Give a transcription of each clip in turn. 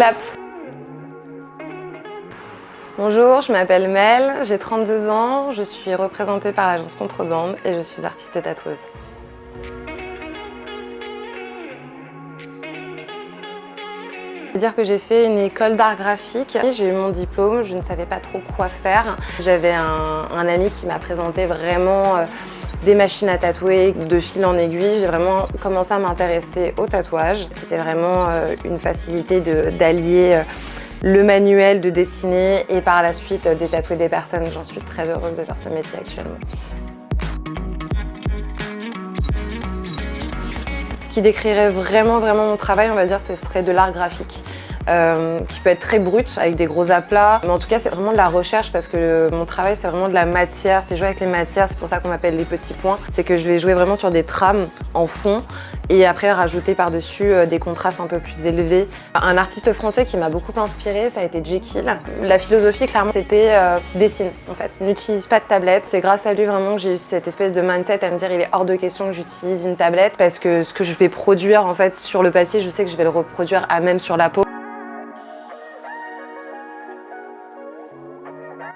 Clap. Bonjour, je m'appelle Mel, j'ai 32 ans, je suis représentée par l'agence Contrebande et je suis artiste tatoueuse. C'est-à-dire que j'ai fait une école d'art graphique, j'ai eu mon diplôme, je ne savais pas trop quoi faire. J'avais un ami qui m'a présenté vraiment des machines à tatouer de fil en aiguille. J'ai vraiment commencé à m'intéresser au tatouage. C'était vraiment une facilité d'allier le manuel, de dessiner et par la suite de tatouer des personnes. J'en suis très heureuse de faire ce métier actuellement. Ce qui décrirait vraiment mon travail, on va dire, ce serait de l'art graphique. Qui peut être très brut, avec des gros aplats. Mais en tout cas, c'est vraiment de la recherche parce que mon travail, c'est vraiment de la matière. C'est jouer avec les matières, c'est pour ça qu'on m'appelle les petits points. C'est que je vais jouer vraiment sur des trames en fond et après rajouter par-dessus des contrastes un peu plus élevés. Un artiste français qui m'a beaucoup inspirée, ça a été Jekyll. La philosophie, clairement, c'était dessine, en fait. N'utilise pas de tablette. C'est grâce à lui vraiment que j'ai eu cette espèce de mindset à me dire il est hors de question que j'utilise une tablette parce que ce que je vais produire en fait sur le papier, je sais que je vais le reproduire à même sur la peau.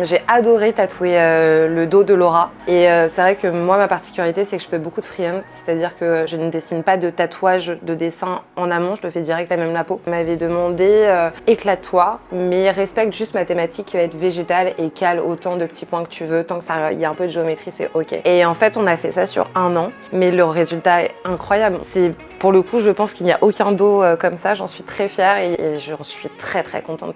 J'ai adoré tatouer le dos de Laura et c'est vrai que moi ma particularité c'est que je fais beaucoup de freehand, c'est-à-dire que je ne dessine pas de tatouage de dessin en amont, je le fais direct à même la peau. On m'avait demandé éclate-toi mais respecte juste ma thématique qui va être végétale et cale autant de petits points que tu veux, tant que il y a un peu de géométrie c'est ok. Et en fait on a fait ça sur 1 an mais le résultat est incroyable. Pour le coup je pense qu'il n'y a aucun dos comme ça, j'en suis très fière et j'en suis très contente.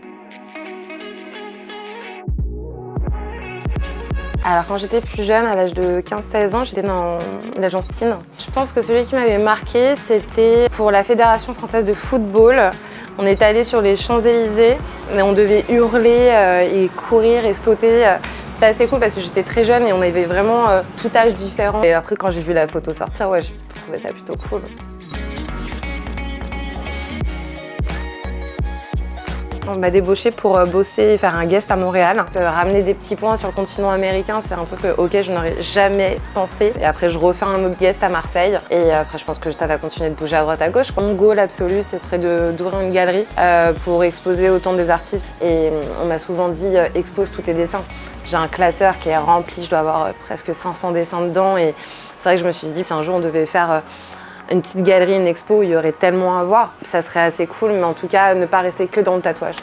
Alors quand j'étais plus jeune, à l'âge de 15-16 ans, j'étais dans l'agence Teen. Je pense que celui qui m'avait marqué, c'était pour la Fédération française de football. On était allé sur les Champs-Élysées, mais on devait hurler et courir et sauter. C'était assez cool parce que j'étais très jeune et on avait vraiment tout âge différent. Et après quand j'ai vu la photo sortir, ouais, j'ai trouvé ça plutôt cool. On m'a débauché pour bosser et faire un guest à Montréal. Ramener des petits points sur le continent américain, c'est un truc auquel je n'aurais jamais pensé. Et après, je refais un autre guest à Marseille. Et après, je pense que ça va continuer de bouger à droite à gauche. Mon goal absolu, ce serait d'ouvrir une galerie pour exposer autant des artistes. Et on m'a souvent dit, expose tous tes dessins. J'ai un classeur qui est rempli, je dois avoir presque 500 dessins dedans. Et c'est vrai que je me suis dit, si un jour on devait faire une petite galerie, une expo, il y aurait tellement à voir. Ça serait assez cool, mais en tout cas, ne pas rester que dans le tatouage.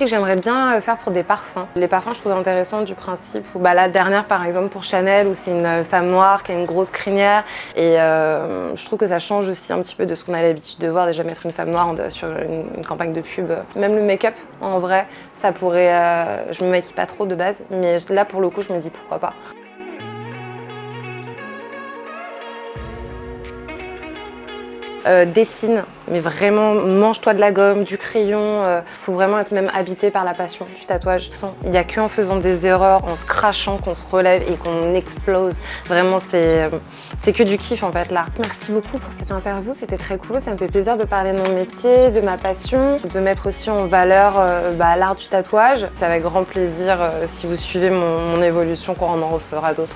J'aimerais bien faire pour des parfums. Les parfums, je trouve intéressant du principe où la dernière, par exemple, pour Chanel, où c'est une femme noire qui a une grosse crinière. Et je trouve que ça change aussi un petit peu de ce qu'on a l'habitude de voir. Déjà mettre une femme noire sur une campagne de pub. Même le make-up, en vrai, ça pourrait... je me maquille pas trop de base, mais là, pour le coup, je me dis pourquoi pas. Dessine, mais vraiment mange-toi de la gomme, du crayon. Faut vraiment être même habité par la passion du tatouage. Il n'y a qu'en faisant des erreurs, en se crachant, qu'on se relève et qu'on explose. Vraiment, c'est que du kiff en fait là. Merci beaucoup pour cette interview, c'était très cool. Ça me fait plaisir de parler de mon métier, de ma passion, de mettre aussi en valeur l'art du tatouage. C'est avec grand plaisir, si vous suivez mon évolution, qu'on en refera d'autres.